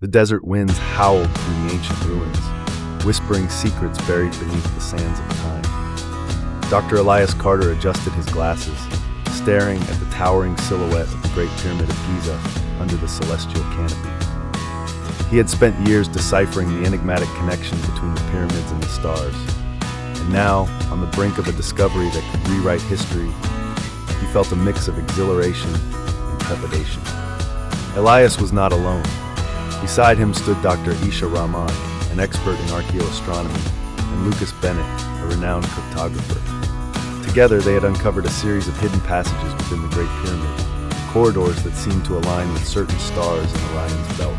The desert winds howled through the ancient ruins, whispering secrets buried beneath the sands of time. Dr. Elias Carter adjusted his glasses, staring at the towering silhouette of the Great Pyramid of Giza under the celestial canopy. He had spent years deciphering the enigmatic connection between the pyramids and the stars, and now, on the brink of a discovery that could rewrite history, he felt a mix of exhilaration and trepidation. Elias was not alone. Beside him stood Dr. Isha Rahman, an expert in archaeoastronomy, and Lucas Bennett, a renowned cryptographer. Together, they had uncovered a series of hidden passages within the Great Pyramid, corridors that seemed to align with certain stars in Orion's belt.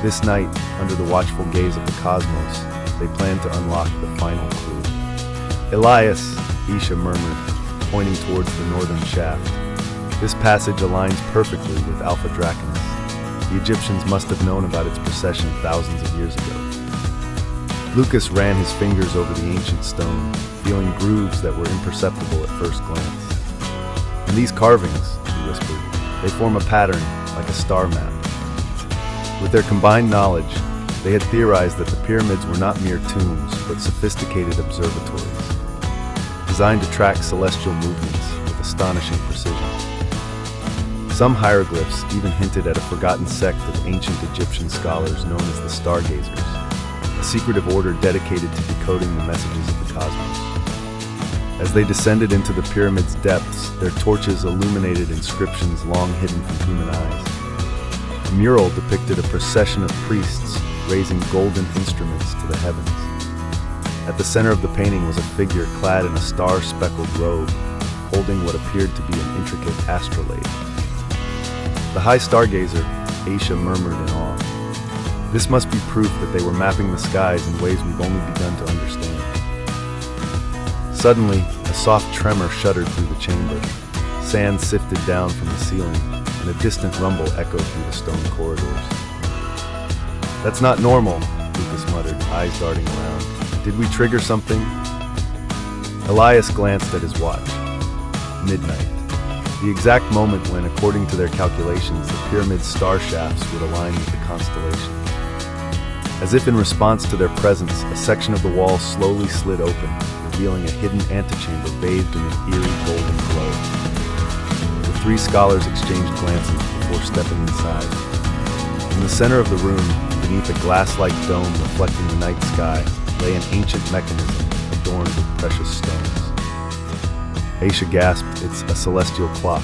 This night, under the watchful gaze of the cosmos, they planned to unlock the final clue. Elias, Isha murmured, pointing towards the northern shaft. This passage aligns perfectly with Alpha Draconis. The Egyptians must have known about its precession thousands of years ago. Lucas ran his fingers over the ancient stone, feeling grooves that were imperceptible at first glance. And these carvings, he whispered, they form a pattern like a star map. With their combined knowledge, they had theorized that the pyramids were not mere tombs, but sophisticated observatories, designed to track celestial movements with astonishing precision. Some hieroglyphs even hinted at a forgotten sect of ancient Egyptian scholars known as the Stargazers, a secretive order dedicated to decoding the messages of the cosmos. As they descended into the pyramid's depths, their torches illuminated inscriptions long hidden from human eyes. A mural depicted a procession of priests raising golden instruments to the heavens. At the center of the painting was a figure clad in a star-speckled robe, holding what appeared to be an intricate astrolabe. The high stargazer, Aisha murmured in awe. This must be proof that they were mapping the skies in ways we've only begun to understand. Suddenly, a soft tremor shuddered through the chamber. Sand sifted down from the ceiling, and a distant rumble echoed through the stone corridors. "That's not normal," Lucas muttered, eyes darting around. "Did we trigger something?" Elias glanced at his watch. Midnight. The exact moment when, according to their calculations, the pyramid's star shafts would align with the constellations. As if in response to their presence, a section of the wall slowly slid open, revealing a hidden antechamber bathed in an eerie golden glow. The three scholars exchanged glances before stepping inside. In the center of the room, beneath a glass-like dome reflecting the night sky, lay an ancient mechanism adorned with precious stones. Aisha gasped, "It's a celestial clock."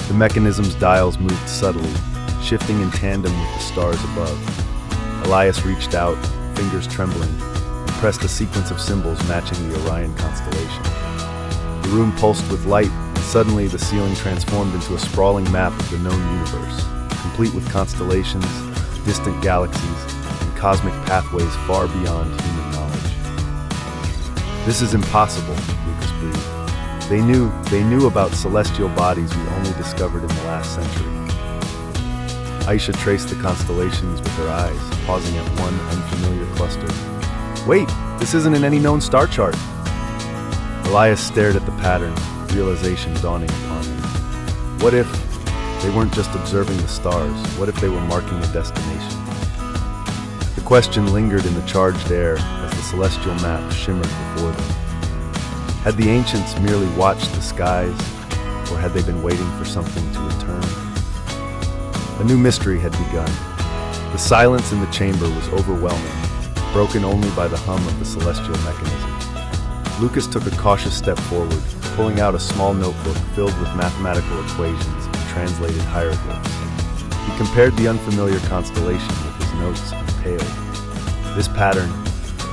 The mechanism's dials moved subtly, shifting in tandem with the stars above. Elias reached out, fingers trembling, and pressed a sequence of symbols matching the Orion constellation. The room pulsed with light, and suddenly the ceiling transformed into a sprawling map of the known universe, complete with constellations, distant galaxies, and cosmic pathways far beyond human knowledge. "This is impossible," Lucas breathed. They knew about celestial bodies we only discovered in the last century. Aisha traced the constellations with her eyes, pausing at one unfamiliar cluster. "Wait, this isn't in any known star chart." Elias stared at the pattern, realization dawning upon him. What if they weren't just observing the stars? What if they were marking a destination? The question lingered in the charged air as the celestial map shimmered before them. Had the ancients merely watched the skies, or had they been waiting for something to return? A new mystery had begun. The silence in the chamber was overwhelming, broken only by the hum of the celestial mechanism. Lucas took a cautious step forward, pulling out a small notebook filled with mathematical equations and translated hieroglyphs. He compared the unfamiliar constellation with his notes and paled. This pattern,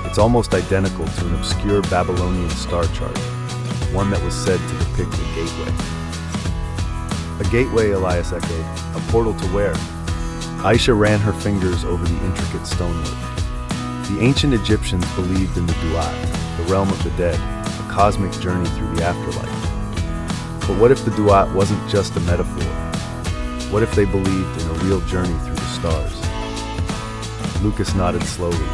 it's almost identical to an obscure Babylonian star chart, one that was said to depict a gateway. "A gateway," Elias echoed. "A portal to where?" Aisha ran her fingers over the intricate stonework. The ancient Egyptians believed in the Duat, the realm of the dead, a cosmic journey through the afterlife. But what if the Duat wasn't just a metaphor? What if they believed in a real journey through the stars? Lucas nodded slowly.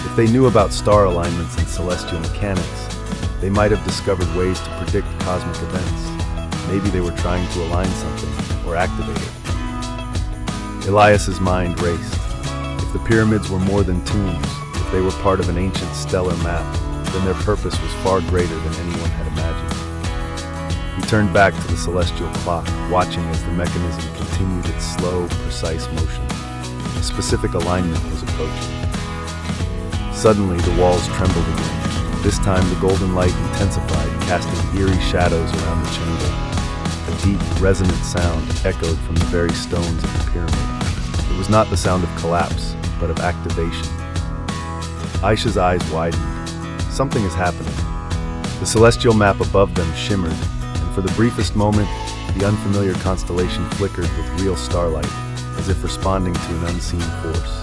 If they knew about star alignments and celestial mechanics, they might have discovered ways to predict cosmic events. Maybe they were trying to align something or activate it. Elias's mind raced. If the pyramids were more than tombs, if they were part of an ancient stellar map, then their purpose was far greater than anyone had imagined. He turned back to the celestial clock, watching as the mechanism continued its slow, precise motion. A specific alignment was approaching. Suddenly, the walls trembled again. This time, the golden light intensified, casting eerie shadows around the chamber. A deep, resonant sound echoed from the very stones of the pyramid. It was not the sound of collapse, but of activation. Aisha's eyes widened. Something is happening. The celestial map above them shimmered, and for the briefest moment, the unfamiliar constellation flickered with real starlight, as if responding to an unseen force.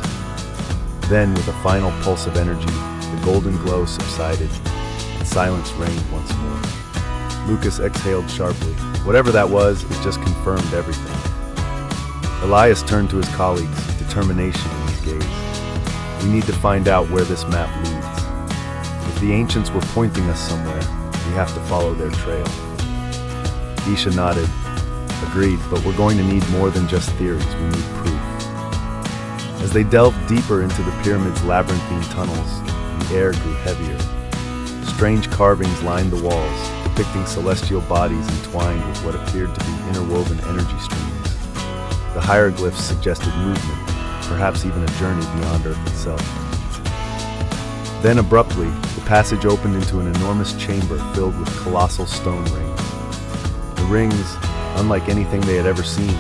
Then, with a final pulse of energy, the golden glow subsided, and silence reigned once more. Lucas exhaled sharply. Whatever that was, it just confirmed everything. Elias turned to his colleagues, determination in his gaze. We need to find out where this map leads. If the ancients were pointing us somewhere, we have to follow their trail. Isha nodded. Agreed, but we're going to need more than just theories, we need proof. As they delved deeper into the pyramid's labyrinthine tunnels, the air grew heavier. Strange carvings lined the walls, depicting celestial bodies entwined with what appeared to be interwoven energy streams. The hieroglyphs suggested movement, perhaps even a journey beyond Earth itself. Then abruptly, the passage opened into an enormous chamber filled with colossal stone rings. The rings, unlike anything they had ever seen,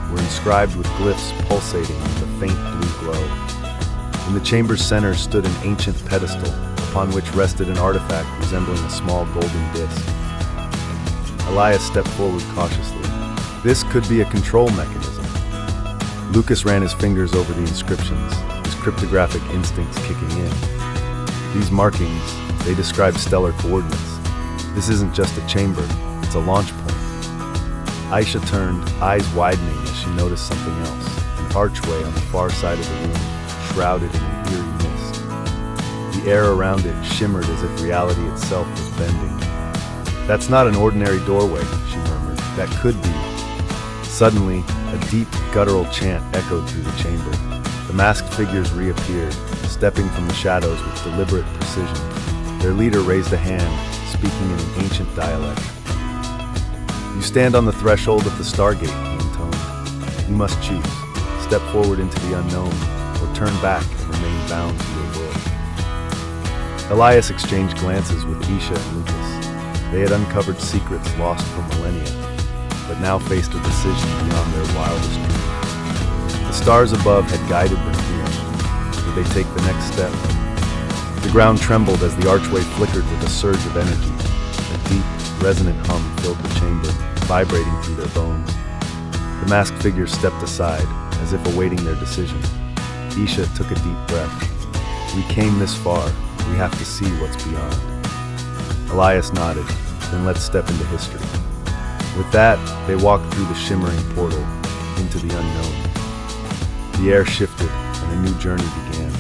were inscribed with glyphs pulsating with a faint blue glow. In the chamber's center stood an ancient pedestal, upon which rested an artifact resembling a small golden disc. Elias stepped forward cautiously. This could be a control mechanism. Lucas ran his fingers over the inscriptions, his cryptographic instincts kicking in. These markings, they describe stellar coordinates. This isn't just a chamber, it's a launch point. Aisha turned, eyes widening as she noticed something else, an archway on the far side of the room, shrouded in an eerie mist. The air around it shimmered as if reality itself was bending. "That's not an ordinary doorway," she murmured. "That could be." Suddenly, a deep, guttural chant echoed through the chamber. The masked figures reappeared, stepping from the shadows with deliberate precision. Their leader raised a hand, speaking in an ancient dialect. "You stand on the threshold of the Stargate," he intoned. "You must choose. Step forward into the unknown, or turn back and remain bound to your world." Elias exchanged glances with Isha and Lucas. They had uncovered secrets lost for millennia, but now faced a decision beyond their wildest dreams. The stars above had guided them here. Would they take the next step? The ground trembled as the archway flickered with a surge of energy. A deep, resonant hum filled the chamber, vibrating through their bones. The masked figures stepped aside, as if awaiting their decision. Isha took a deep breath. "We came this far. We have to see what's beyond." Elias nodded. "Then let's step into history." With that, they walked through the shimmering portal into the unknown. The air shifted, and a new journey began.